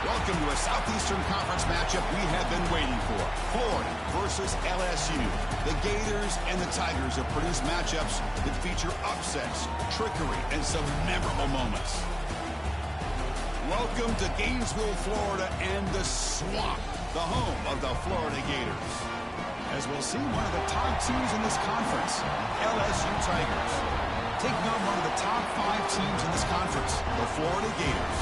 Welcome to a Southeastern Conference matchup we have been waiting for. Florida versus LSU. The Gators and the Tigers have produced matchups that feature upsets, trickery, and some memorable moments. Welcome to Gainesville, Florida, and the Swamp, the home of the Florida Gators. As we'll see, one of the top teams in this conference, LSU Tigers, taking on one of the top 5 teams in this conference, the Florida Gators.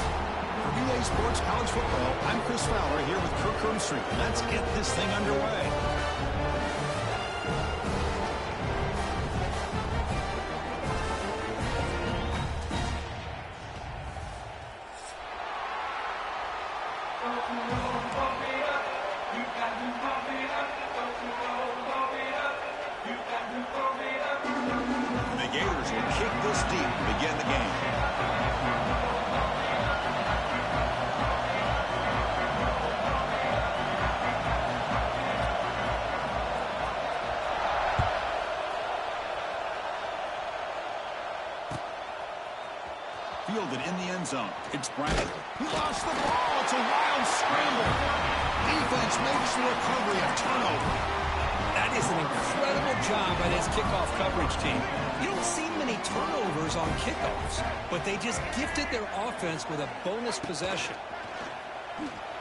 For VA Sports College Football, I'm Chris Fowler here with Kirk Hermstreet. Let's get this thing underway. The Gators will kick this deep to begin the game. Fielded in the end zone. It's Bryant. He lost the ball. It's a wild scramble. Defense makes the recovery, a turnover. That is an incredible job by this kickoff coverage team. You don't see many turnovers on kickoffs, but they just gifted their offense with a bonus possession.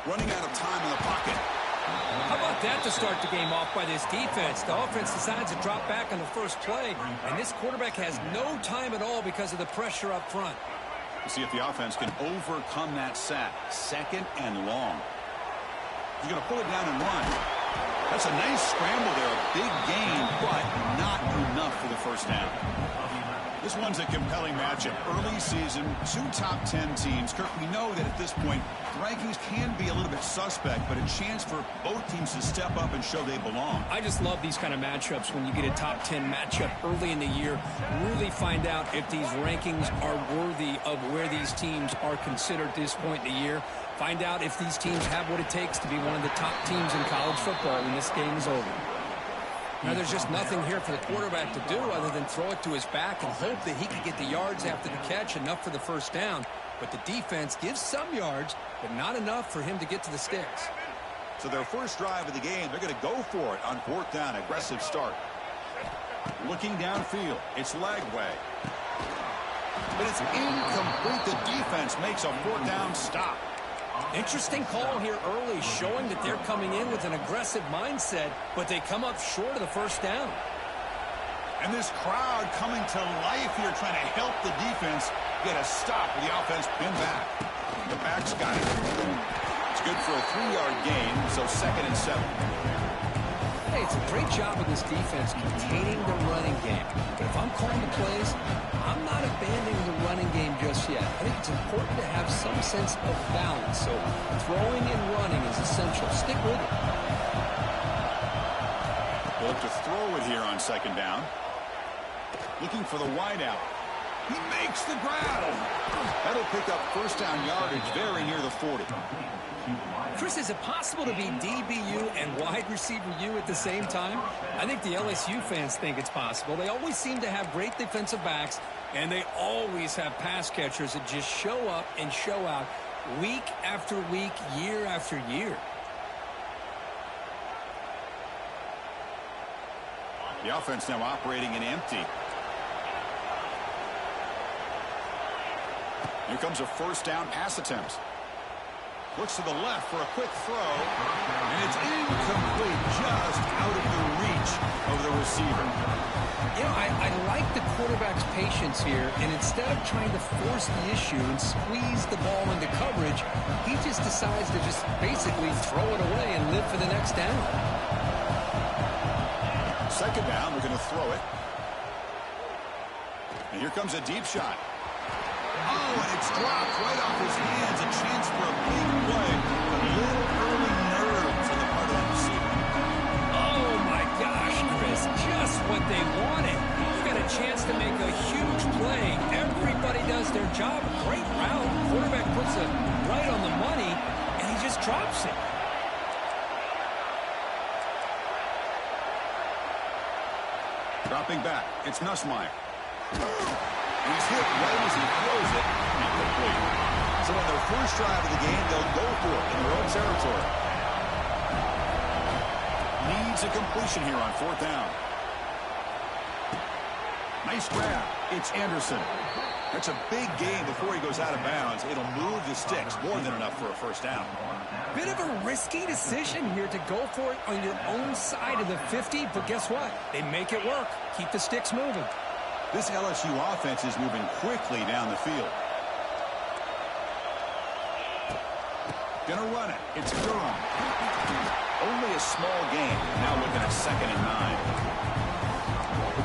Running out of time in the pocket. How about that to start the game off by this defense? The offense decides to drop back on the first play, and this quarterback has no time at all because of the pressure up front. We'll see if the offense can overcome that sack. 2nd and long. He's going to pull it down and run. That's a nice scramble there. A big gain, but not enough for the first down. This one's a compelling matchup. Early season, 2 top 10 teams. Kirk, we know that at this point, the rankings can be a little bit suspect, but a chance for both teams to step up and show they belong. I just love these kind of matchups when you get a top 10 matchup early in the year. Really find out if these rankings are worthy of where these teams are considered at this point in the year. Find out if these teams have what it takes to be one of the top teams in college football when this game is over. Now, there's just nothing here for the quarterback to do other than throw it to his back and hope that he can get the yards after the catch, enough for the first down. But the defense gives some yards, but not enough for him to get to the sticks. So their first drive of the game, they're going to go for it on 4th down. Aggressive start. Looking downfield. It's Lagway. But it's incomplete. The defense makes a 4th down stop. Interesting call here early, showing that they're coming in with an aggressive mindset, but they come up short of the first down. And this crowd coming to life here, trying to help the defense get a stop with the offense pinned back. The back's got it. It's good for a 3-yard gain, so 2nd and 7. Hey, it's a great job of this defense containing the running game. But if I'm calling the plays, I'm not abandoning the running game just yet. I think it's important to have some sense of balance. So throwing and running is essential. Stick with it. They'll have to throw it here on 2nd down. Looking for the wideout. He makes the grab. That'll pick up first down yardage very near the 40. Chris, is it possible to be DBU and wide receiver U at the same time? I think the LSU fans think it's possible. They always seem to have great defensive backs, and they always have pass catchers that just show up and show out week after week, year after year. The offense now operating in empty. Here comes a first down pass attempt. Looks to the left for a quick throw, and it's incomplete, just out of the reach of the receiver. You know, I like the quarterback's patience here, and instead of trying to force the issue and squeeze the ball into coverage, he just decides to just basically throw it away and live for the next down. 2nd down, they're going to throw it. And here comes a deep shot. Oh, and it's dropped right off his hands. A chance for a big play. A little early nerves on the part of that receiver. Oh, my gosh, Chris. Just what they wanted. You got a chance to make a huge play. Everybody does their job. Great route. Quarterback puts it right on the money, and he just drops it. Dropping back. It's Nussmeier. He's hit right as he throws it. Incomplete. So on their first drive of the game, they'll go for it in their own territory. Needs a completion here on 4th down. Nice grab. It's Anderson. That's a big gain before he goes out of bounds. It'll move the sticks, more than enough for a first down. Bit of a risky decision here to go for it on your own side of the 50, but guess what? They make it work. Keep the sticks moving. This LSU offense is moving quickly down the field. Gonna run it. It's Durham. Only a small gain. Now looking at 2nd and 9.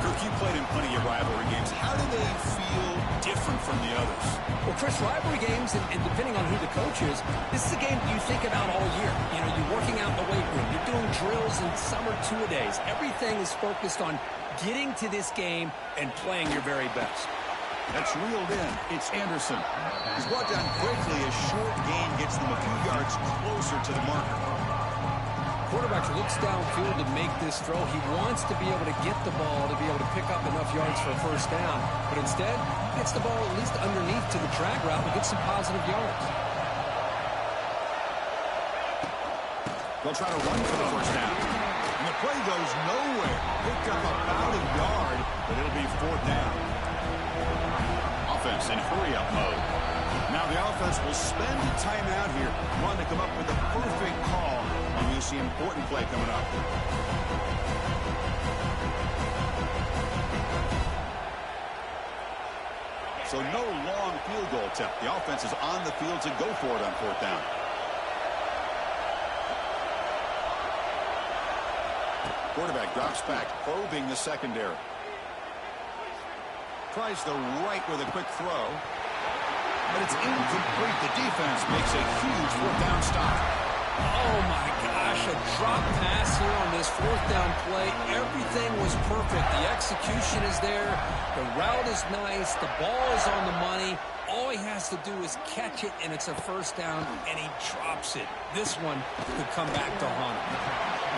Kirk, you played in plenty of rivalry games. How do they feel different from the others? Well, Chris, rivalry games, and depending on who the coach is, this is a game you think about all year. You know, you're working out in the weight room. You're doing drills and summer two-a-days. Everything is focused on getting to this game and playing your very best. That's reeled in. It's Anderson. He's brought down quickly. A short gain gets them a few yards closer to the marker. Quarterback looks downfield to make this throw. He wants to be able to get the ball to be able to pick up enough yards for a first down. But instead, he gets the ball at least underneath to the drag route and gets some positive yards. They'll try to run for the first down. And the play goes nowhere. Picked up about a yard, but it'll be 4th down. Offense in hurry-up mode. Now the offense will spend the timeout here. Want to come up with the perfect call on this important play coming up. So no long field goal attempt. The offense is on the field to go for it on 4th down. Quarterback drops back, probing the secondary. Tries the right with a quick throw. But it's incomplete. The defense makes a huge 4th down stop. Oh, my gosh. A drop pass here on this 4th down play. Everything was perfect. The execution is there. The route is nice. The ball is on the money. All he has to do is catch it, and it's a first down, and he drops it. This one could come back to haunt him.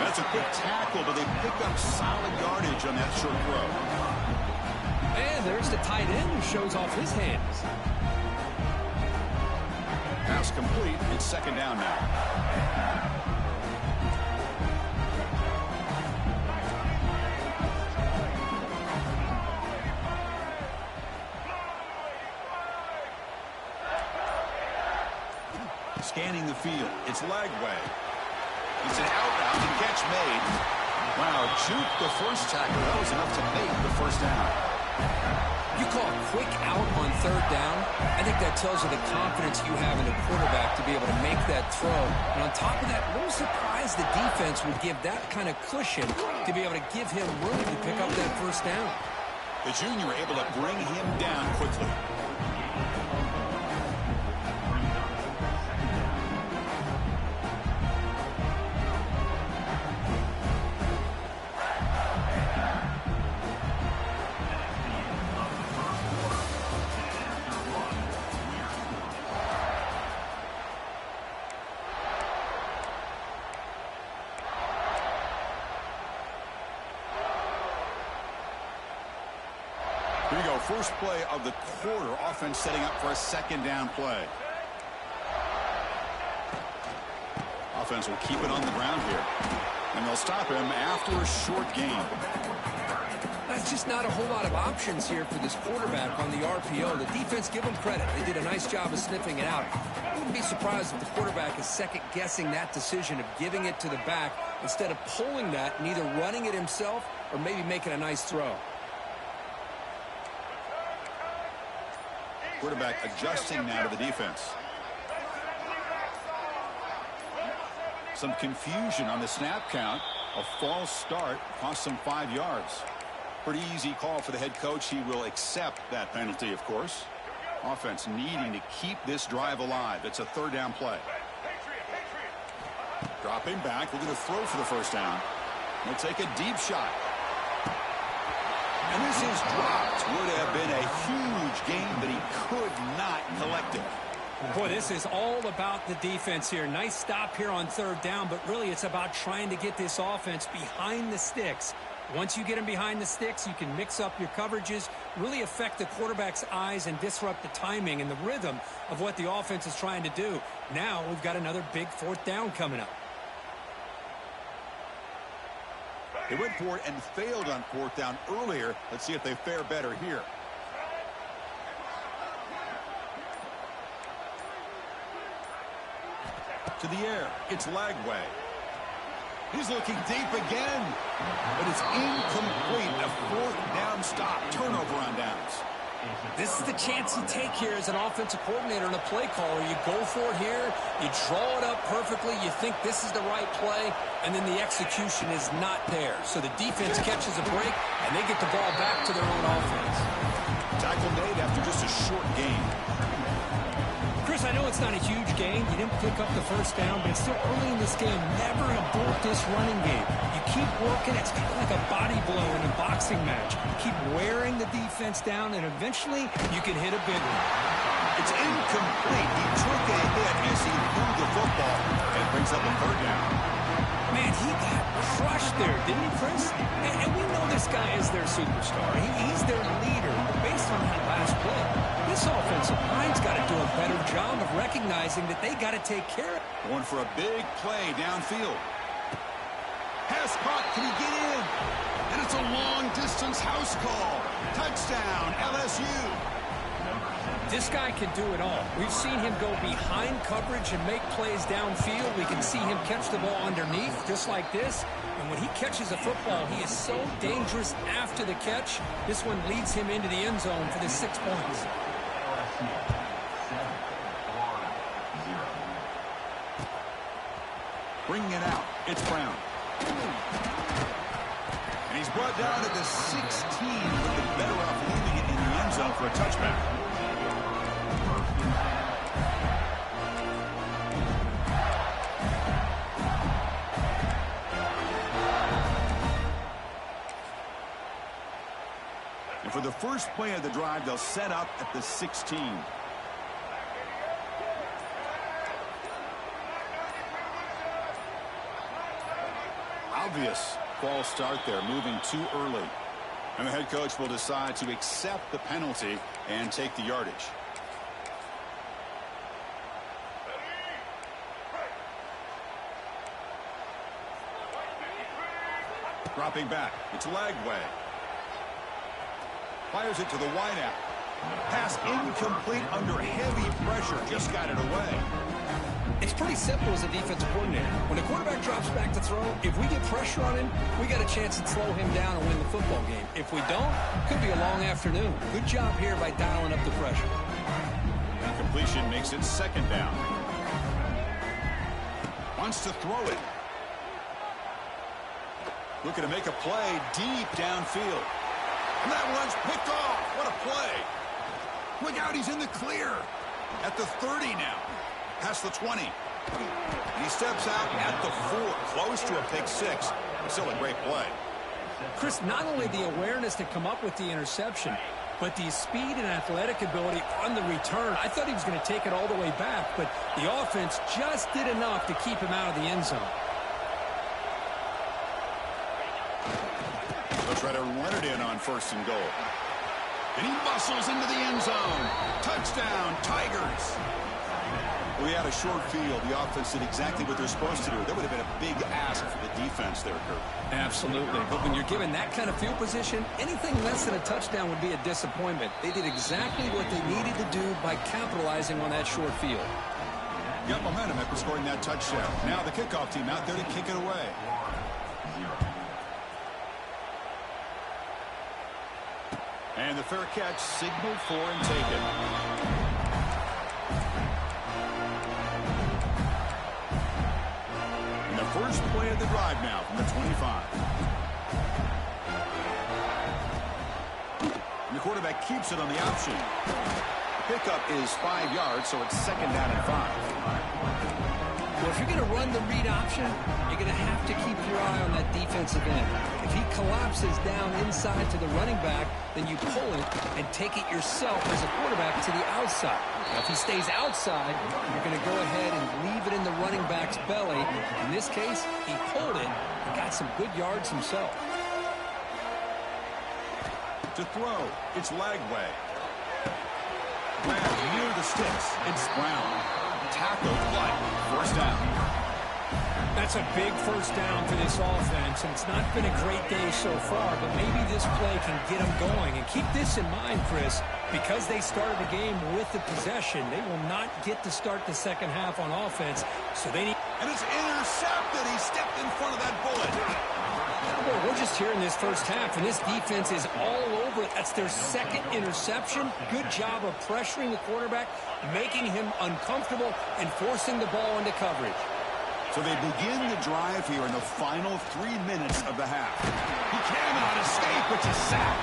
That's a quick tackle, but they pick up solid yardage on that short throw. And there's the tight end who shows off his hands. Pass complete. It's 2nd down now. Scanning the field. It's Lagway. It's an outbound and catch made. Wow, juke the first tackle. That was enough to make the first down. You call a quick out on 3rd down. I think that tells you the confidence you have in a quarterback to be able to make that throw. And on top of that, a little surprised the defense would give that kind of cushion to be able to give him room to pick up that first down. The junior able to bring him down quickly. Here we go, first play of the quarter. Offense setting up for a 2nd down play. Offense will keep it on the ground here. And they'll stop him after a short gain. That's just not a whole lot of options here for this quarterback on the RPO. The defense, give them credit. They did a nice job of sniffing it out. I wouldn't be surprised if the quarterback is second-guessing that decision of giving it to the back instead of pulling that and either running it himself or maybe making a nice throw. Quarterback adjusting now to the defense. Some confusion on the snap count. A false start cost them 5 yards. Pretty easy call for the head coach. He will accept that penalty, of course. Offense needing to keep this drive alive. It's a 3rd down play. Dropping back, looking to throw for the first down. He'll take a deep shot. And this is dropped. Would have been a huge gain, but he could not collect it. Boy, this is all about the defense here. Nice stop here on 3rd down, but really it's about trying to get this offense behind the sticks Once you get him behind the sticks, you can mix up your coverages, really affect the quarterback's eyes and disrupt the timing and the rhythm of what the offense is trying to do. Now we've got another big fourth down coming up. They went for it and failed on fourth down earlier. Let's see if they fare better here. To the air. It's Lagway. He's looking deep again. But it's incomplete. A fourth down stop. Turnover on downs. This is the chance you take here as an offensive coordinator and a play caller. You go for it here. You draw it up perfectly. You think this is the right play. And then the execution is not there. So the defense catches a break, and they get the ball back to their own offense. Tackle made after just a short gain. Chris, I know it's not a huge gain. You didn't pick up the first down, but it's still early in this game. Never abort this running game. You keep working. It's kind of like a body blow in a boxing match. Keep wearing the defense down, and eventually you can hit a big one. It's incomplete. He took a hit as he threw the football, and it brings up a third down. Man, he got crushed there, didn't he, Chris? And we know this guy is their superstar. He's their leader. But based on that last play, this offensive line's got to do a better job of recognizing that they got to take care of it. Going for a big play downfield. Pass caught. Can he get in? And it's a long-distance house call. Touchdown, LSU. This guy can do it all. We've seen him go behind coverage and make plays downfield. We can see him catch the ball underneath, just like this. And when he catches a football, he is so dangerous after the catch. This one leads him into the end zone for the 6 points. Bringing it out. It's Brown. And he's brought down at the 16, but the better off leaving it in the end zone for a touchback. And for the first play of the drive, they'll set up at the 16. Obvious false start there, moving too early. And the head coach will decide to accept the penalty and take the yardage. Dropping back, it's Lagway. Fires it to the wideout. Pass incomplete under heavy pressure, just got it away. It's pretty simple as a defensive coordinator. When a quarterback drops back to throw, if we get pressure on him, we got a chance to slow him down and win the football game. If we don't, it could be a long afternoon. Good job here by dialing up the pressure. Completion makes it second down. Wants to throw it. Looking to make a play deep downfield. And that one's picked off. What a play. Look out, he's in the clear. At the 30 now. Past the 20. And he steps out at the 4. Close to a pick 6. But still a great play. Chris, not only the awareness to come up with the interception, but the speed and athletic ability on the return. I thought he was going to take it all the way back, but the offense just did enough to keep him out of the end zone. They'll try to run it in on 1st and goal. And he muscles into the end zone. Touchdown, Tigers. We had a short field. The offense did exactly what they're supposed to do. That would have been a big ask for the defense there, Kurt. Absolutely. But when you're given that kind of field position, anything less than a touchdown would be a disappointment. They did exactly what they needed to do by capitalizing on that short field. Got momentum after scoring that touchdown. Now the kickoff team out there to kick it away. And the fair catch signaled for and taken. And the first play of the drive now from the 25. And the quarterback keeps it on the option. The pickup is 5 yards, so it's 2nd down and 5. Well, if you're going to run the read option, you're going to have to keep your eye on that defensive end. If he collapses down inside to the running back, then you pull it and take it yourself as a quarterback to the outside. Now, if he stays outside, you're going to go ahead and leave it in the running back's belly. In this case, he pulled it and got some good yards himself. To throw, it's Lagway. Grab near the sticks, it's Brown. Tackled, but first down. That's a big first down for this offense, and it's not been a great day so far, but maybe this play can get them going. And keep this in mind, Chris, because they started the game with the possession, they will not get to start the second half on offense, so they need... And it's intercepted. He stepped in front of that bullet. Well, we're just here in this first half, and this defense is all over it. That's their second interception. Good job of pressuring the quarterback, making him uncomfortable, and forcing the ball into coverage. So they begin the drive here in the final 3 minutes of the half. He cannot escape. It's a sack.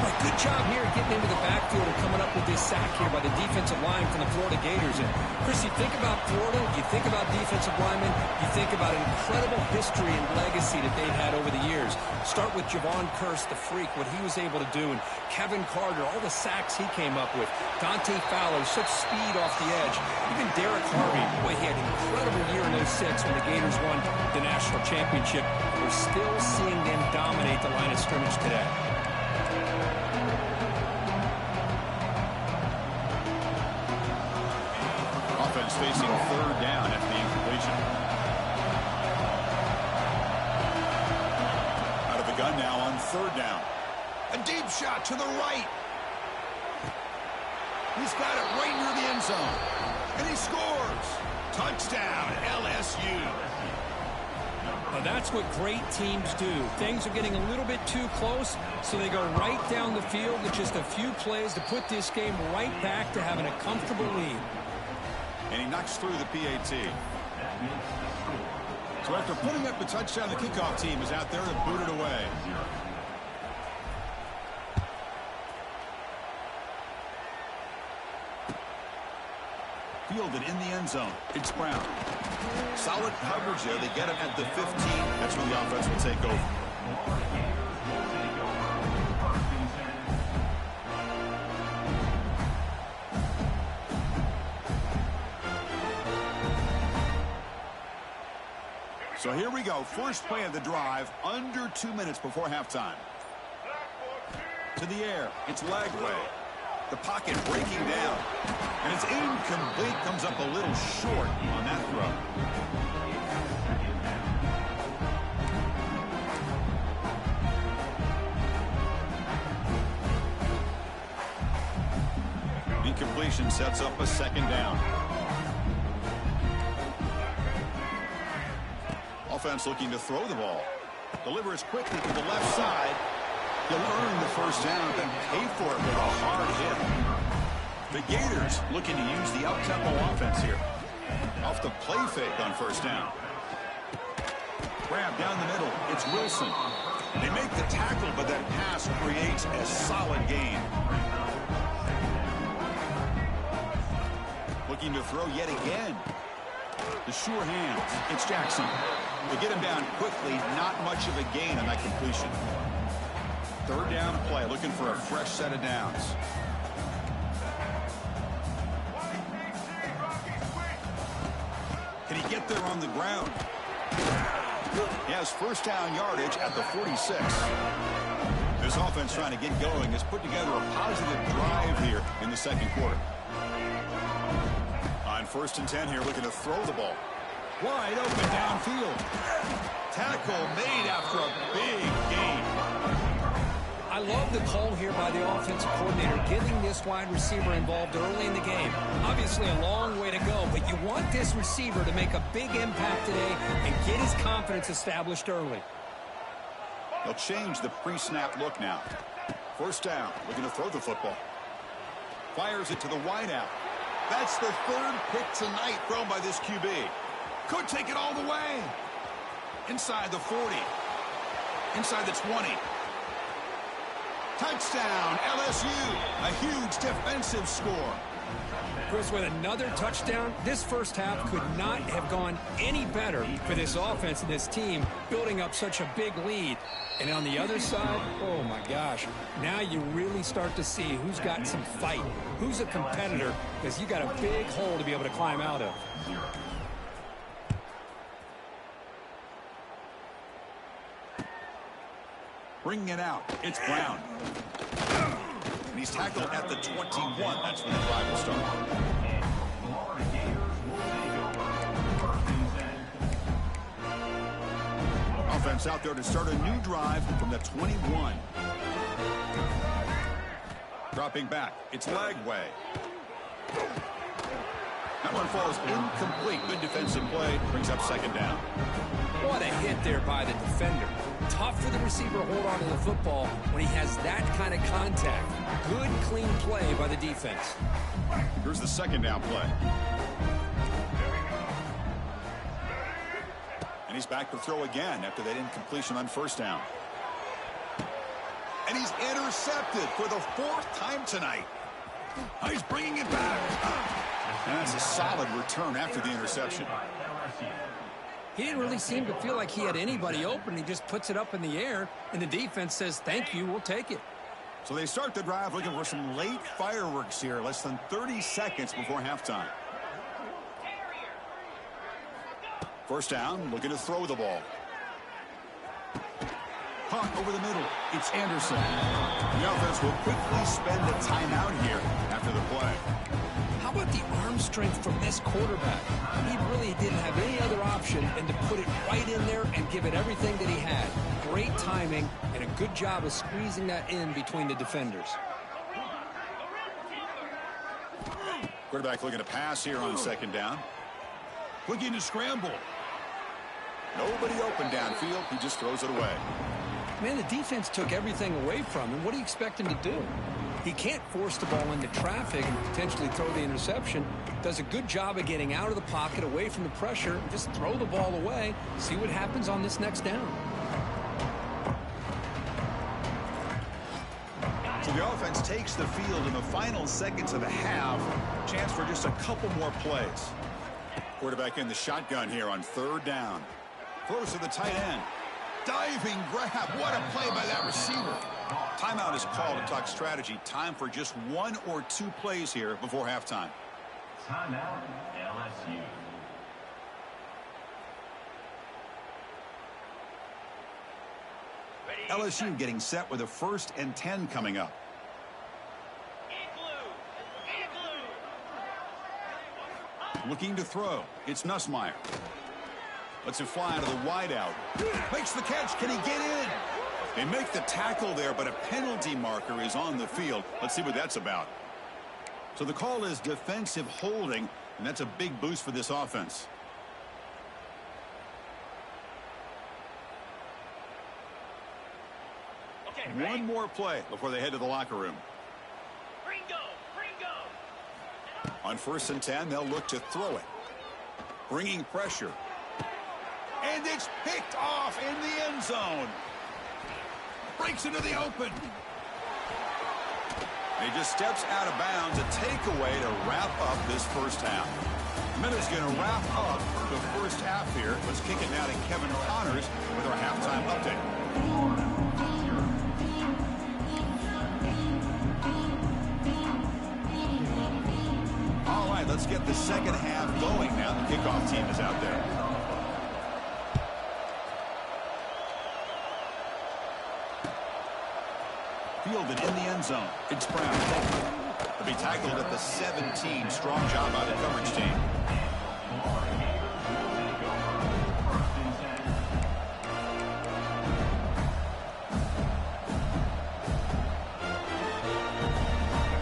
Right, good job here getting into the backfield and coming up with this sack here by the defensive line from the Florida Gators. And, Chris, you think about Florida, you think about defensive linemen, you think about an incredible history and legacy that they've had over the years. Start with Javon Kearse, the freak, what he was able to do, and Kevin Carter, all the sacks he came up with. Dante Fowler, such speed off the edge. Even Derek Harvey, boy, he had an incredible year in 06 when the Gators won the national championship. We're still seeing them dominate the line of scrimmage today. Offense facing third down after the incompletion. Out of the gun now on third down. A deep shot to the right. He's got it right near the end zone. And he scores. Touchdown, LSU. Well, that's what great teams do. Things are getting a little bit too close, so they go right down the field with just a few plays to put this game right back to having a comfortable lead. And he knocks through the PAT. So after putting up the touchdown, the kickoff team is out there to boot it away. Fielded in the end zone. It's Brown. Solid coverage there. They get him at the 15. That's where the offense will take over. So here we go. First play of the drive. Under 2 minutes before halftime. To the air. It's Lagway. The pocket breaking down. And it's incomplete. Comes up a little short on that throw. Incompletion sets up a second down. Offense looking to throw the ball. Delivers quickly to the left side. He'll earn the first down, then pay for it with a hard hit. The Gators looking to use the up-tempo offense here. Off the play fake on first down. Grab down the middle. It's Wilson. They make the tackle, but that pass creates a solid gain. Looking to throw yet again. The sure hands. It's Jackson. They get him down quickly. Not much of a gain on that completion. Third down play, looking for a fresh set of downs. Can he get there on the ground? He has first down yardage at the 46. This offense trying to get going has put together a positive drive here in the second quarter. On 1st and 10 here, looking to throw the ball. Wide open downfield. Tackle made after a big gain. I love the call here by the offensive coordinator, getting this wide receiver involved early in the game. Obviously a long way to go, but you want this receiver to make a big impact today and get his confidence established early. They'll change the pre-snap look now. First down, looking to throw the football. Fires it to the wideout. That's the third pick tonight thrown by this QB. Could take it all the way. Inside the 40. Inside the 20. Touchdown, LSU. A huge defensive score. Chris, with another touchdown, this first half could not have gone any better for this offense and this team, building up such a big lead. And on the other side, oh my gosh, now you really start to see who's got some fight, who's a competitor, because you got a big hole to be able to climb out of. Bringing it out. It's Brown. And he's tackled at the 21. That's when the drive will start. Offense out there to start a new drive from the 21. Dropping back. It's Lagway. That one falls incomplete. Good defensive play. Brings up second down. What a hit there by the defender. Tough for the receiver to hold on to the football when he has that kind of contact. Good, clean play by the defense. Here's the second down play. And he's back to throw again after that incompletion on first down. And he's intercepted for the 4th time tonight. He's bringing it back. And that's a solid return after the interception. He didn't really seem to feel like he had anybody open. He just puts it up in the air, and the defense says, thank you, we'll take it. So they start the drive looking for some late fireworks here, less than 30 seconds before halftime. First down, looking to throw the ball. Punt over the middle. It's Anderson. The offense will quickly spend a timeout here after the play. How about the arm strength from this quarterback? He really didn't have any other option than to put it right in there and give it everything that he had. Great timing and a good job of squeezing that in between the defenders. Quarterback looking to pass here on second down. Looking to scramble. Nobody open downfield. He just throws it away. Man, the defense took everything away from him. What do you expect him to do? He can't force the ball into traffic and potentially throw the interception. Does a good job of getting out of the pocket, away from the pressure, and just throw the ball away. See what happens on this next down. So the offense takes the field in the final seconds of the half. Chance for just a couple more plays. Quarterback in the shotgun here on third down. Throws to the tight end. Diving grab. What a play by that receiver. Timeout is called to talk strategy. Time for just 1 or 2 plays here before halftime. Timeout, LSU. LSU getting set with a 1st and 10 coming up. Looking to throw. It's Nussmeier. Lets it fly into the wideout. Makes the catch. Can he get in? They make the tackle there, but a penalty marker is on the field. Let's see what that's about. So the call is defensive holding, and that's a big boost for this offense. Okay, one more play before they head to the locker room. On 1st and 10, they'll look to throw it. Bringing pressure. And it's picked off in the end zone. Breaks into the open. He just steps out of bounds. A takeaway to wrap up this first half. Minutes going to wrap up the first half here. Let's kick it now to Kevin Connors with our halftime update. All right, let's get the second half going now. The kickoff team is out there. Fielded in the end zone. It's Brown. He'll be tackled at the 17. Strong job by the coverage team.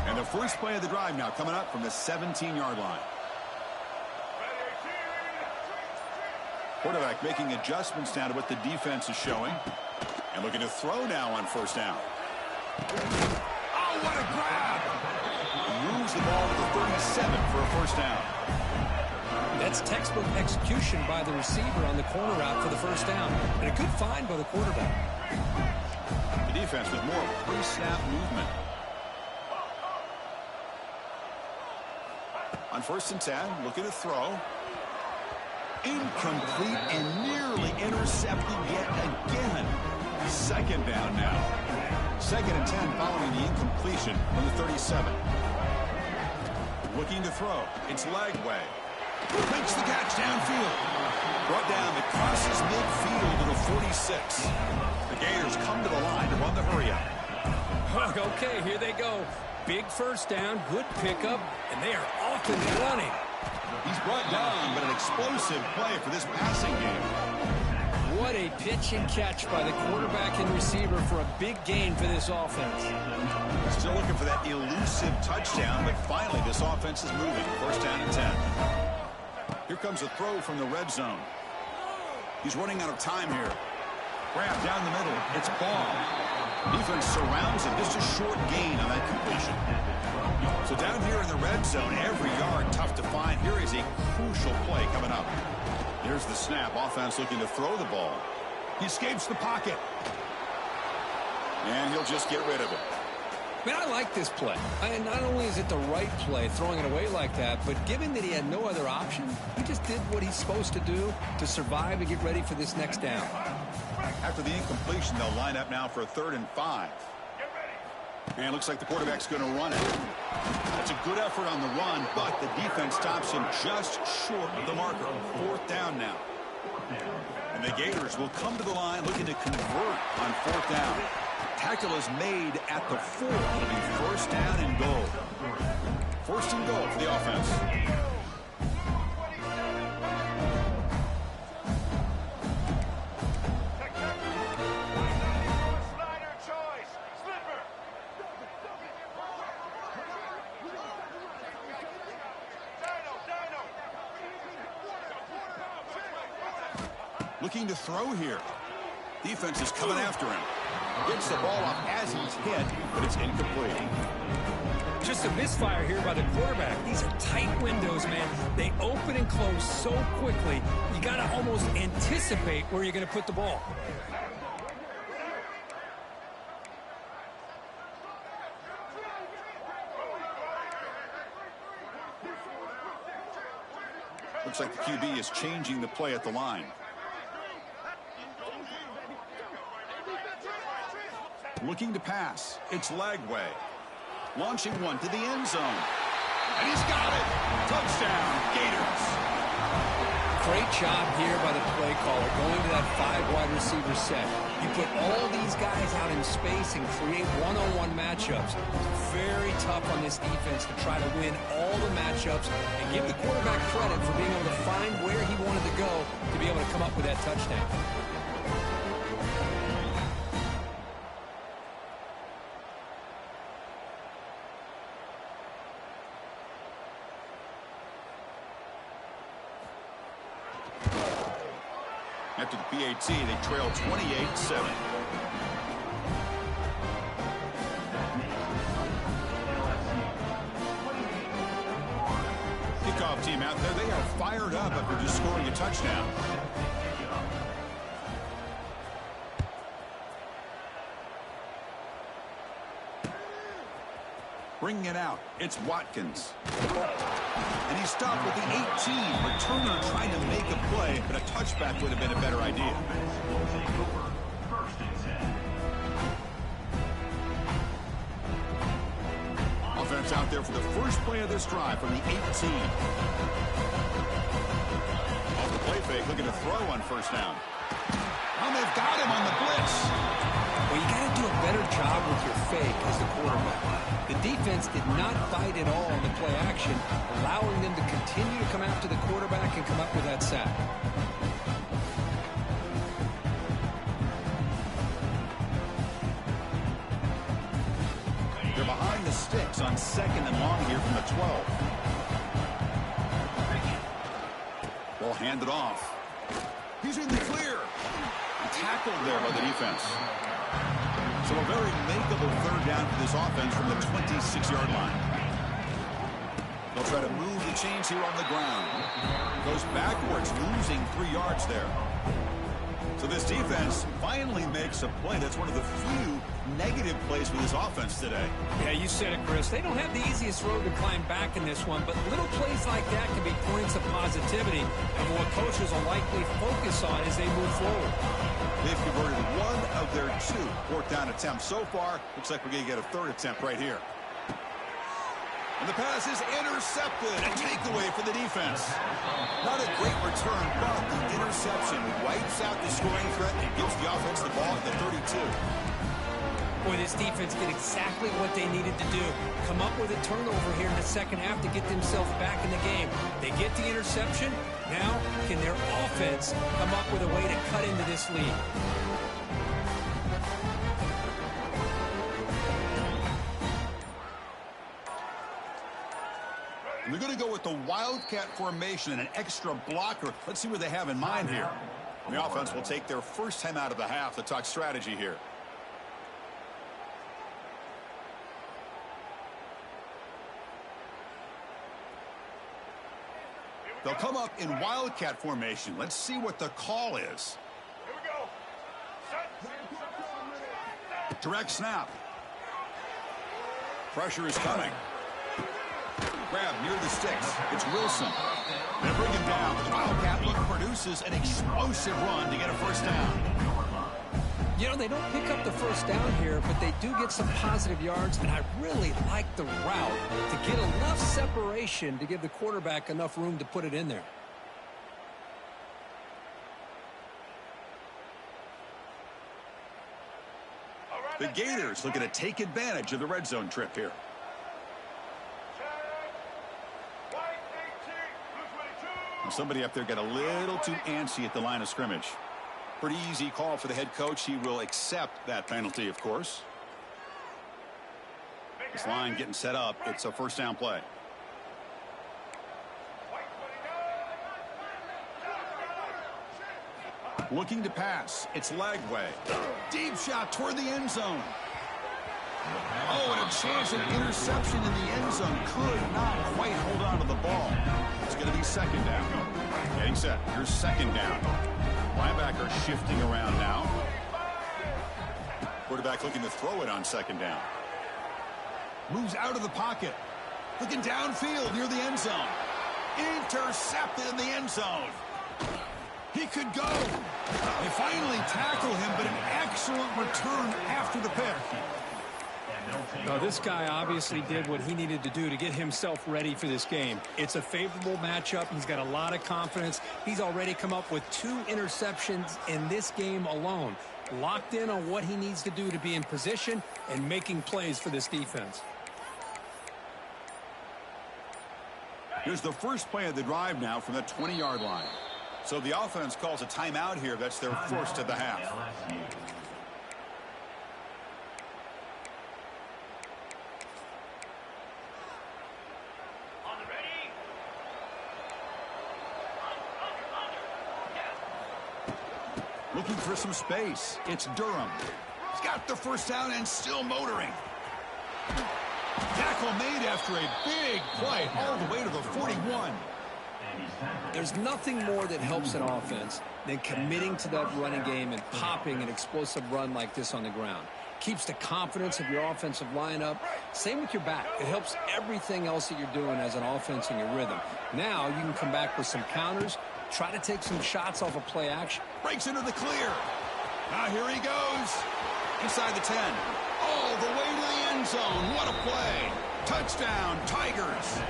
And the first play of the drive now coming up from the 17-yard line. Quarterback making adjustments now to what the defense is showing. And looking to throw now on first down. Oh, what a grab! Moves the ball to the 37 for a first down. That's textbook execution by the receiver on the corner route for the first down. And a good find by the quarterback. The defense with more pre-snap movement. On 1st and 10, looking to throw. Incomplete and nearly intercepted yet again. Second down now. 2nd and 10 following the incompletion from the 37. Looking to throw. It's Lagway. Makes the catch downfield. Brought down that crosses midfield to the 46. The Gators come to the line to the hurry-up. Okay, here they go. Big first down, good pickup, and they are off and running. He's brought down, but an explosive play for this passing game. What a pitch and catch by the quarterback and receiver for a big gain for this offense. Still looking for that elusive touchdown, but finally this offense is moving. First down and 10. Here comes a throw from the red zone. He's running out of time here. Grab down the middle. It's ball. Defense surrounds him. Just a short gain on that completion. So down here in the red zone, every yard tough to find. Here is a crucial play coming up. Here's the snap. Offense looking to throw the ball. He escapes the pocket. And he'll just get rid of it. Man, I like this play. And not only is it the right play, throwing it away like that, but given that he had no other option, he just did what he's supposed to do to survive and get ready for this next down. After the incompletion, they'll line up now for a 3rd and 5. And it looks like the quarterback's going to run it. That's a good effort on the run, but the defense stops him just short of the marker. 4th down now. And the Gators will come to the line looking to convert on 4th down. Tackle is made at the 4. It'll be 1st down and goal. 1st and goal for the offense. Looking to throw here. Defense is coming after him. Gets the ball off as he's hit, but it's incomplete. Just a misfire here by the quarterback. These are tight windows, man. They open and close so quickly, you got to almost anticipate where you're going to put the ball. Looks like the QB is changing the play at the line. Looking to pass. It's Lagway. Launching one to the end zone. And he's got it. Touchdown, Gators. Great job here by the play caller, going to that 5 wide receiver set. You put all these guys out in space and create one-on-one matchups. It's very tough on this defense to try to win all the matchups and give the quarterback credit for being able to find where he wanted to go to be able to come up with that touchdown. After the PAT, they trail 28-7. Kickoff team out there. They are fired up after just scoring a touchdown. Bringing it out. It's Watkins. And he's stopped with the 18. Returner trying to make a play, but a touchback would have been a better idea. Offense out there for the first play of this drive from the 18. Off the play fake, looking to throw on 1st down. And they've got him on the blitz. Well, you got to do a better job with your fake as the quarterback. The defense did not bite at all on the play action, allowing them to continue to come after the quarterback and come up with that sack. They're behind the sticks on 2nd and long here from the 12. Ball handed off. He's in the clear. Tackled there by the defense. So a very makeable 3rd down for this offense from the 26-yard line. They'll try to move the chains here on the ground. Goes backwards, losing 3 yards there. So this defense finally makes a play. That's one of the few negative plays for this offense today. Yeah, you said it, Chris. They don't have the easiest road to climb back in this one, but little plays like that can be points of positivity and what coaches will likely focus on as they move forward. They've converted 1 of their 2 4th down attempts so far. Looks like we're going to get a 3rd attempt right here. And the pass is intercepted. A takeaway for the defense. Not a great return, but the interception wipes out the scoring threat and gives the offense the ball at the 32. this defense did exactly what they needed to do. Come up with a turnover here in the second half to get themselves back in the game. They get the interception. Now, can their offense come up with a way to cut into this lead? They're going to go with the Wildcat formation and an extra blocker. Let's see what they have in mind here. The offense will take their first time out of the half to talk strategy here. They'll come up in Wildcat formation. Let's see what the call is. Here we go. Set. Direct snap. Pressure is coming. Grab near the sticks. It's Wilson. They bring him down. The Wildcat look produces an explosive run to get a first down. You know, they don't pick up the first down here, but they do get some positive yards, and I really like the route to get enough separation to give the quarterback enough room to put it in there. The Gators looking to take advantage of the red zone trip here. Somebody up there got a little too antsy at the line of scrimmage. Pretty easy call for the head coach. He will accept that penalty, of course. This line getting set up. It's a first down play. Looking to pass. It's Lagway. Deep shot toward the end zone. Oh, and a chance at interception in the end zone. Could not quite hold on to the ball. It's going to be second down. Getting set. Here's second down. Linebacker shifting around now. Quarterback looking to throw it on second down. Moves out of the pocket. Looking downfield near the end zone. Intercepted in the end zone. He could go. They finally tackle him, but an excellent return after the pick. Now, this guy obviously did what he needed to do to get himself ready for this game. It's a favorable matchup. He's got a lot of confidence. He's already come up with 2 interceptions in this game alone. Locked in on what he needs to do to be in position and making plays for this defense. Here's the first play of the drive now from the 20-yard line. So the offense calls a timeout here. That's their first of the half. Looking for some space. It's Durham. He's got the first down and still motoring. Tackle made after a big play all the way to the 41. There's nothing more that helps an offense than committing to that running game and popping an explosive run like this on the ground. Keeps the confidence of your offensive lineup. Same with your back. It helps everything else that you're doing as an offense in your rhythm. Now you can come back with some counters, try to take some shots off of play action. Breaks into the clear. Now here he goes. Inside the 10. All the way to the end zone. What a play. Touchdown, Tigers.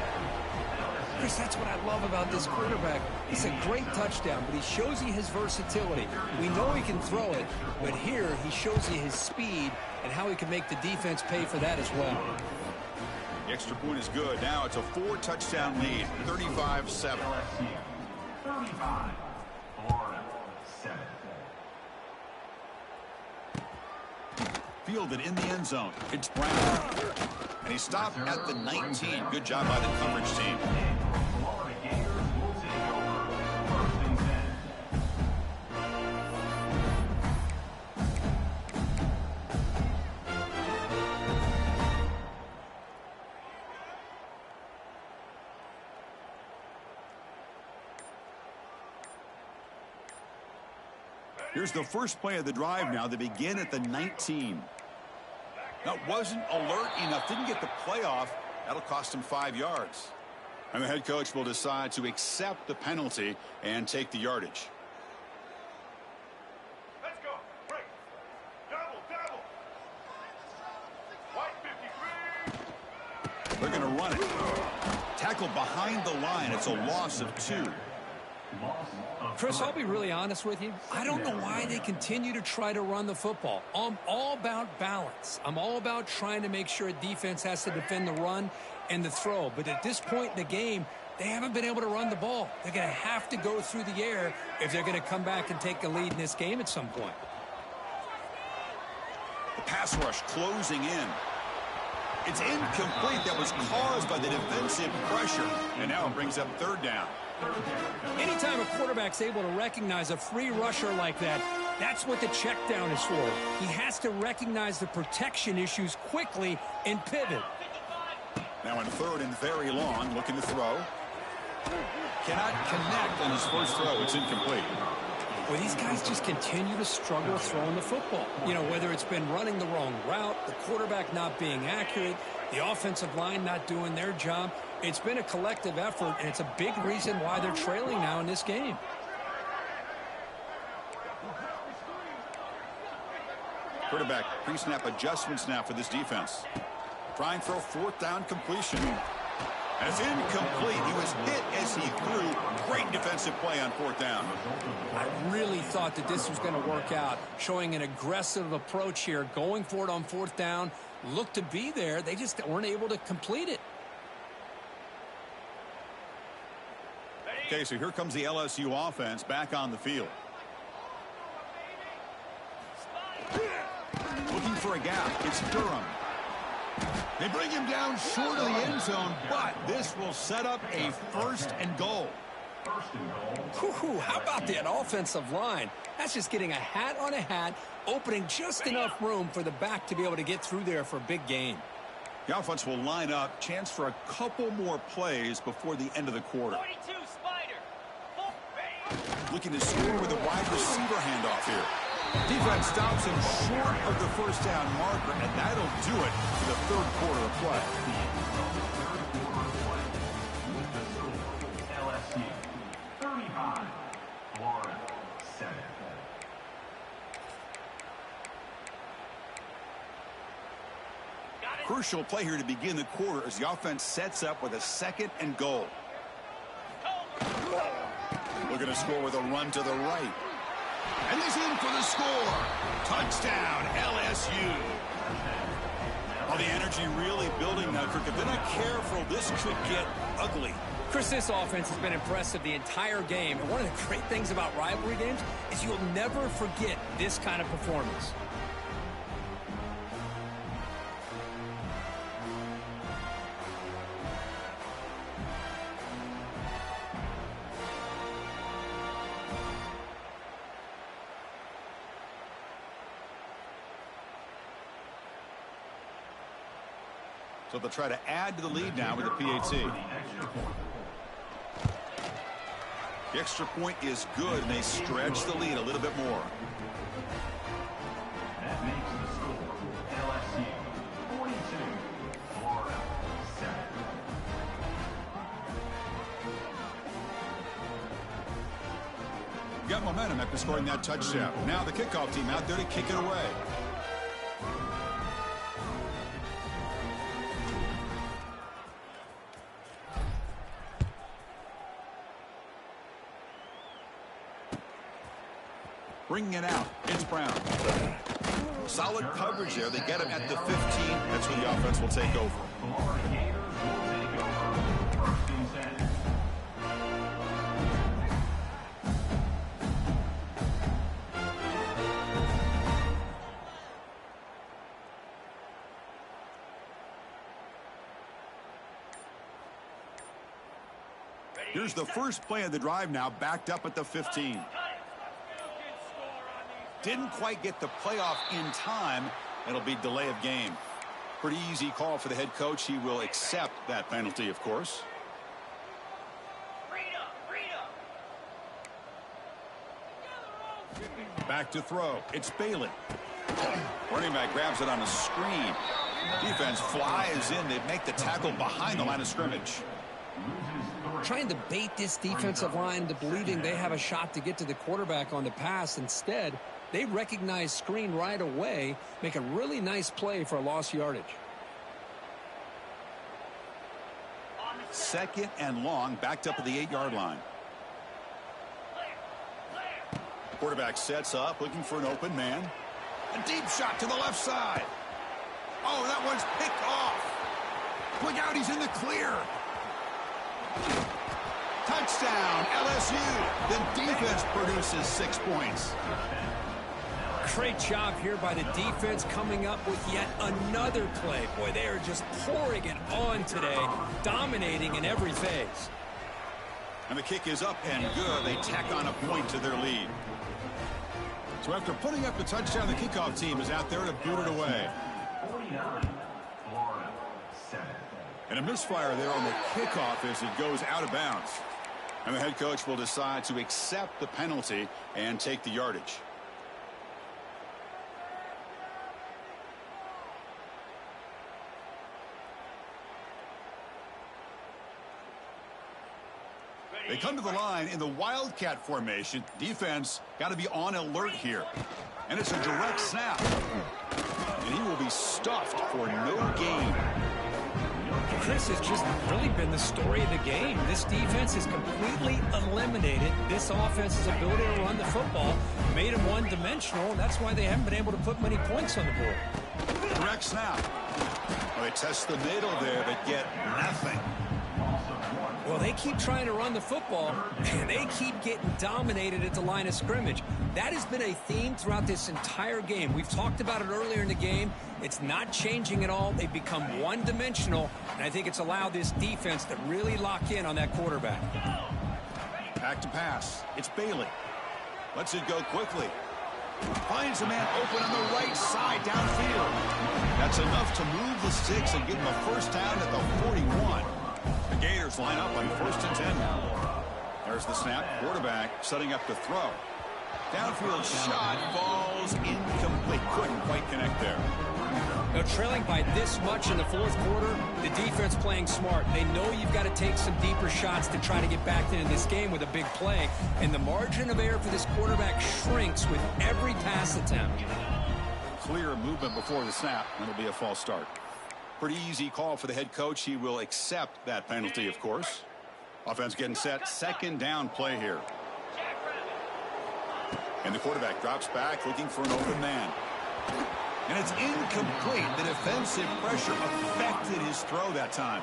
Chris, that's what I love about this quarterback. It's a great touchdown, but he shows you his versatility. We know he can throw it, but here he shows you his speed and how he can make the defense pay for that as well. The extra point is good. Now it's a 4-touchdown lead, 35-7. 35-7. Fielded in the end zone. It's Brown. And he stopped at the 19. Good job by the coverage team. Florida Gators will take over. First and 10. Here's the first play of the drive now. They begin at the 19. Now, wasn't alert enough. Didn't get the play off. That'll cost him 5 yards. And the head coach will decide to accept the penalty and take the yardage. Let's go. Break. Double. White 53. They're going to run it. Tackled behind the line. It's a loss of 2. Chris, I'll be really honest with you. I don't know why they continue to try to run the football. I'm all about balance. I'm all about trying to make sure a defense has to defend the run and the throw. But at this point in the game, they haven't been able to run the ball. They're going to have to go through the air if they're going to come back and take a lead in this game at some point. The pass rush closing in. It's incomplete. That was caused by the defensive pressure. And now it brings up third down. Anytime a quarterback's able to recognize a free rusher like that, that's what the check down is for. He has to recognize the protection issues quickly and pivot. Now in third and very long, looking to throw. Cannot connect on his first throw. It's incomplete. Well, these guys just continue to struggle throwing the football. You know, whether it's been running the wrong route, the quarterback not being accurate, the offensive line not doing their job. It's been a collective effort, and it's a big reason why they're trailing now in this game. Quarterback pre-snap adjustments now for this defense. Trying for a fourth down completion. And it's incomplete. He was hit as he threw. Great defensive play on fourth down. I really thought that this was going to work out, showing an aggressive approach here, going for it on fourth down. Looked to be there. They just weren't able to complete it. Okay, so here comes the LSU offense back on the field. Looking for a gap. It's Durham. They bring him down short of the end zone, but this will set up a first and goal. How about that offensive line? That's just getting a hat on a hat, opening just enough room for the back to be able to get through there for a big gain. The offense will line up. Chance for a couple more plays before the end of the quarter. 42 Spider. Looking to score with a wide receiver handoff here. Defense stops him short of the first down marker, and that'll do it for the third quarter of play. LSU 35, Florida 7. Crucial play here to begin the quarter as the offense sets up with a second and goal. Looking to score with a run to the right. And he's in for the score. Touchdown, LSU. Well, the energy really building now, Kirk. If they're not careful, this could get ugly. Chris, this offense has been impressive the entire game. And one of the great things about rivalry games is you'll never forget this kind of performance. So they'll try to add to the lead now with the PAT. The extra point is good, and they stretch the lead a little bit more. That makes the score LSU 42, Florida 7. Got momentum after scoring that touchdown. Now the kickoff team out there to kick it away. Bringing it out. It's Brown. Solid coverage there. They get him at the 15. That's where the offense will take over. Florida Gators will take over. First and 10. Here's the first play of the drive now, backed up at the 15. Didn't quite get the playoff in time. It'll be delay of game. Pretty easy call for the head coach. He will accept that penalty, of course. Back to throw. It's Balin. Running back grabs it on a screen. Defense flies in. They make the tackle behind the line of scrimmage. Trying to bait this defensive line to believing they have a shot to get to the quarterback on the pass. Instead, they recognize screen right away, make a really nice play for a lost yardage. Second and long, backed up at the 8-yard line. Quarterback sets up, looking for an open man. A deep shot to the left side. Oh, that one's picked off. Look out, he's in the clear. Touchdown, LSU. The defense produces 6 points. Great job here by the defense coming up with yet another play. Boy, they are just pouring it on today, dominating in every phase. And the kick is up and good. They tack on a point to their lead. So after putting up the touchdown, the kickoff team is out there to boot it away. 49, Florida, 7. And a misfire there on the kickoff as it goes out of bounds. And the head coach will decide to accept the penalty and take the yardage. They come to the line in the Wildcat formation. Defense got to be on alert here. And it's a direct snap. And he will be stuffed for no gain. Chris, has just really been the story of the game. This defense has completely eliminated this offense's ability to run the football, made them one-dimensional, and that's why they haven't been able to put many points on the board. Direct snap. Well, they test the middle there, but get nothing. Well, they keep trying to run the football, and they keep getting dominated at the line of scrimmage. That has been a theme throughout this entire game. We've talked about it earlier in the game. It's not changing at all. They've become one-dimensional, and I think it's allowed this defense to really lock in on that quarterback. Back to pass. It's Bailey. Lets it go quickly. Finds a man open on the right side downfield. That's enough to move the sticks and give him a first down at the 41. The Gators line up on 1st and 10 now. There's the snap. Quarterback setting up to throw. Downfield shot falls incomplete. Couldn't quite connect there. Now, trailing by this much in the fourth quarter, the defense playing smart. They know you've got to take some deeper shots to try to get back into this game with a big play. And the margin of error for this quarterback shrinks with every pass attempt. Clear movement before the snap. It'll be a false start. Pretty easy call for the head coach. He will accept that penalty, of course. Offense getting set. Second down play here. And the quarterback drops back looking for an open man. And it's incomplete. The defensive pressure affected his throw that time.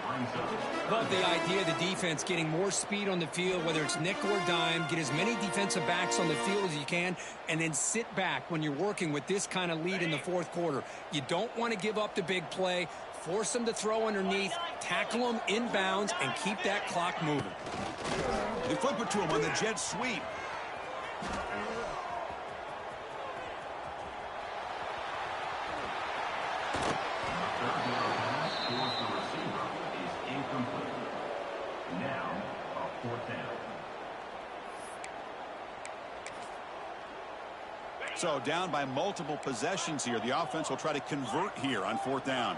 Love the idea of the defense getting more speed on the field, whether it's nickel or dime, get as many defensive backs on the field as you can, and then sit back when you're working with this kind of lead in the fourth quarter. You don't want to give up the big play. Force them to throw underneath, tackle them inbounds, and keep that clock moving. They flip it to him on the jet sweep. So down by multiple possessions here. The offense will try to convert here on 4th down.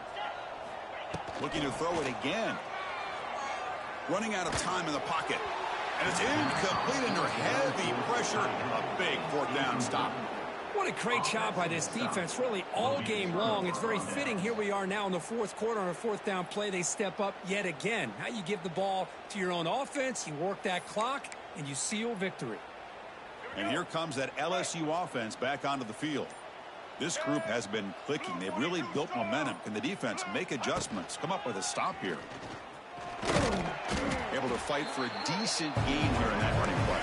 Looking to throw it again. Running out of time in the pocket. And it's incomplete under heavy pressure. A big 4th down stop. What a great job by this defense, really all game long. It's very fitting. Here we are now in the fourth quarter on a 4th down play. They step up yet again. Now you give the ball to your own offense, you work that clock, and you seal victory. And here comes that LSU offense back onto the field. This group has been clicking. They've really built momentum. Can the defense make adjustments? Come up with a stop here. Able to fight for a decent gain here in that running play.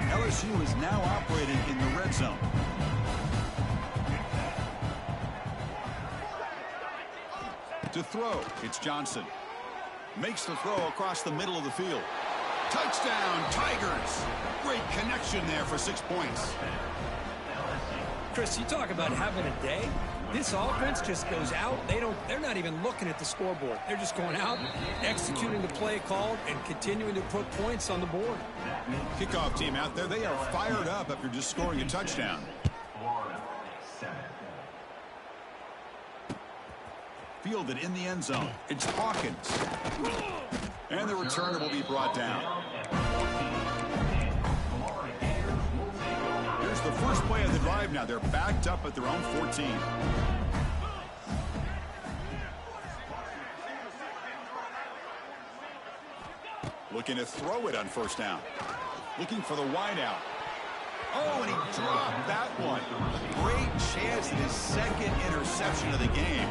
LSU is now operating in the red zone. To throw, it's Johnson. Makes the throw across the middle of the field. Touchdown, Tigers. Great connection there for 6 points. Chris, you talk about having a day. This offense just goes out. They're not even looking at the scoreboard. They're just going out, executing the play called, and continuing to put points on the board. Kickoff team out there, they are fired up after just scoring a touchdown. Fielded in the end zone. It's Hawkins. And the returner will be brought down. first play of the drive now. They're backed up at their own 14. Looking to throw it on first down. Looking for the wide out. Oh, and he dropped that one. Great chance at his second interception of the game.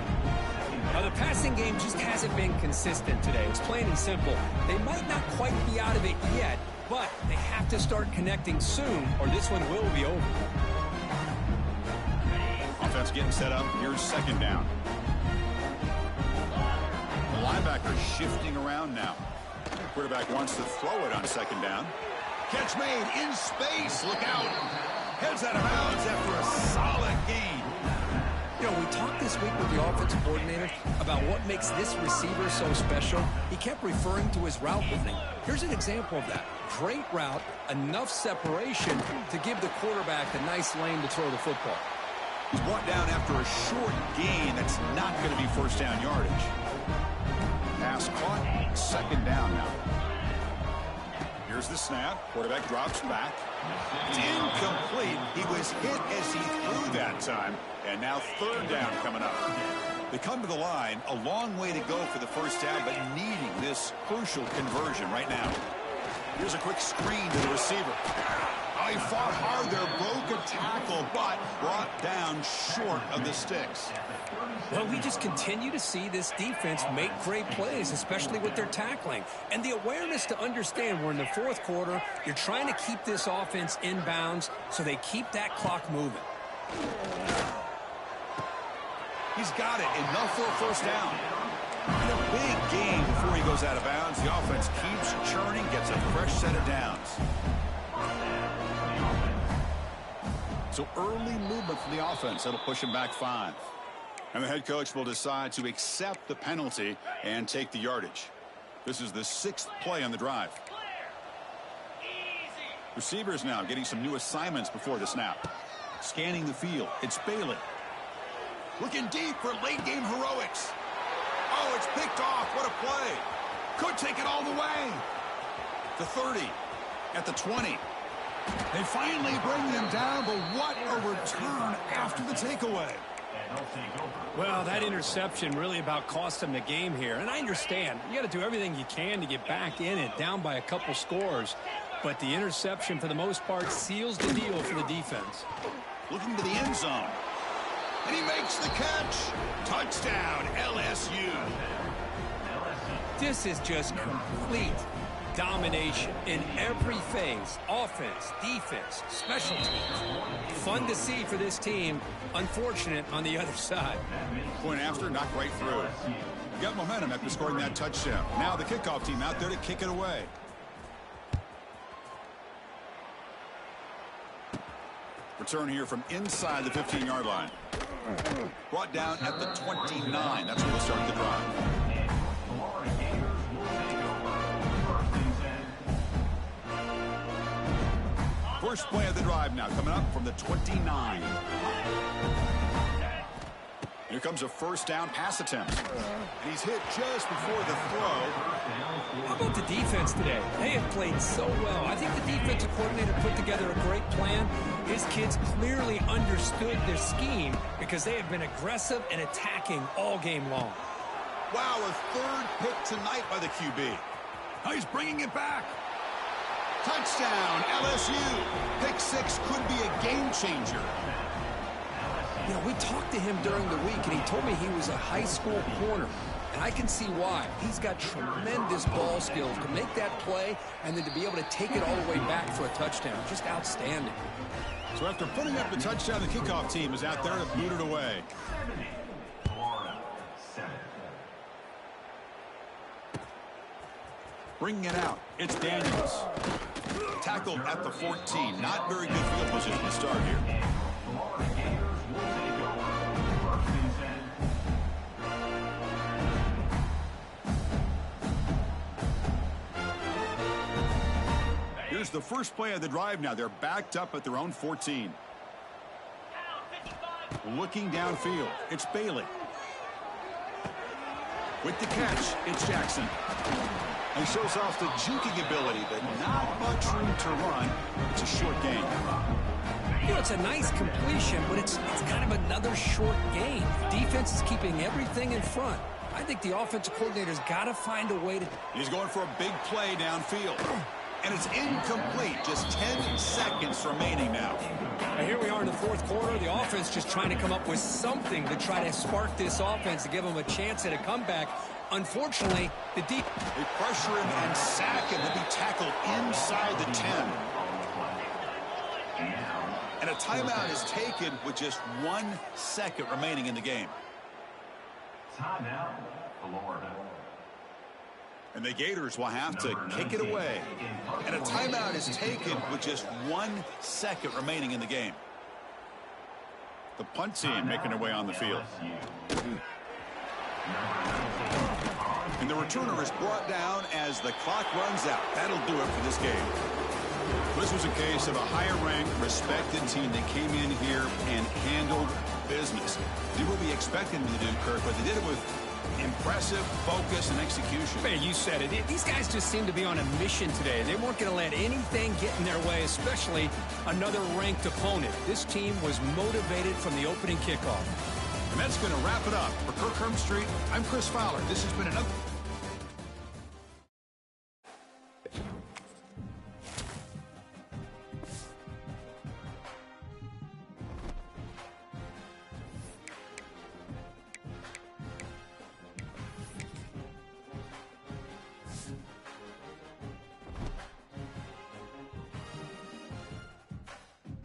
Now, the passing game just hasn't been consistent today. It's plain and simple. They might not quite be out of it yet, but they have to start connecting soon, or this one will be over. Offense getting set up. Here's second down. The linebacker shifting around now. Quarterback wants to throw it on second down. Catch made in space. Look out. Heads out of bounds after a solid gain. You know, we talked this week with the offensive coordinator about what makes this receiver so special. He kept referring to his route running. Here's an example of that. Great route, enough separation to give the quarterback a nice lane to throw the football. He's brought down after a short gain. That's not going to be first down yardage. Pass caught. Second down now. Here's the snap. Quarterback drops back. It's incomplete. He was hit as he threw that time. And now third down coming up. They come to the line. A long way to go for the first down, but needing this crucial conversion right now. Here's a quick screen to the receiver. Oh, he fought hard there, broke a tackle, but brought down short of the sticks. Well, we just continue to see this defense make great plays, especially with their tackling. And the awareness to understand we're in the fourth quarter, you're trying to keep this offense in bounds so they keep that clock moving. He's got it. Enough for a first down. And a big gain before he goes out of bounds. The offense keeps churning, gets a fresh set of downs. So early movement from the offense. That'll push him back 5. And the head coach will decide to accept the penalty and take the yardage. This is the 6th play on the drive. Receivers now getting some new assignments before the snap. Scanning the field. It's Bailey. Looking deep for late-game heroics. Oh, it's picked off. What a play. Could take it all the way. The 30. At the 20. They finally bring them down, but what a return after the takeaway. Well, that interception really about cost them the game here. And I understand. You got to do everything you can to get back in it, down by a couple scores. But the interception, for the most part, seals the deal for the defense. Looking to the end zone. And he makes the catch. Touchdown, LSU. This is just complete domination in every phase. Offense, defense, special teams. Fun to see for this team. Unfortunate on the other side. Point after, knocked right through. Got momentum after scoring that touchdown. Now the kickoff team out there to kick it away. Return here from inside the 15-yard line. Brought down at the 29. That's where we'll start the drive. First play of the drive now coming up from the 29. Here comes a first down pass attempt. And he's hit just before the throw. How about the defense today? They have played so well. I think the defensive coordinator put together a great plan. His kids clearly understood their scheme because they have been aggressive and attacking all game long. Wow, a third pick tonight by the QB. Now he's bringing it back. Touchdown, LSU. Pick 6 could be a game changer. You know, we talked to him during the week, and he told me he was a high school corner. And I can see why. He's got tremendous ball skills to make that play and then to be able to take it all the way back for a touchdown. Just outstanding. So after putting up the touchdown, the kickoff team is out there to boot it away. Bringing it out, it's Daniels. Tackled at the 14. Not very good field position to start here. Here's the first play of the drive now. They're backed up at their own 14. Looking downfield, it's Bailey. With the catch, it's Jackson. He shows off the juking ability, but not much room to run. It's a short game. You know, it's a nice completion, but it's kind of another short gain. Defense is keeping everything in front. I think the offensive coordinator's got to find a way to... He's going for a big play downfield. And it's incomplete. Just 10 seconds remaining now. And here we are in the fourth quarter. The offense just trying to come up with something to try to spark this offense to give them a chance at a comeback. Unfortunately, the deep... They pressure him and sack him. He'll be tackled inside the 10. And a timeout is taken with just 1 second remaining in the game. Timeout, Florida. And the Gators will have to kick it away. And a timeout is taken with just 1 second remaining in the game. The punt team making their way on the field. And the returner is brought down as the clock runs out. That'll do it for this game. This was a case of a higher-ranked, respected team that came in here and handled business. Did what we expected them to do, Kirk, but they did it with impressive focus and execution. Man, you said it. These guys just seem to be on a mission today. They weren't going to let anything get in their way, especially another ranked opponent. This team was motivated from the opening kickoff. And that's going to wrap it up. For Kirk Hermstreet, I'm Chris Fowler. This has been another...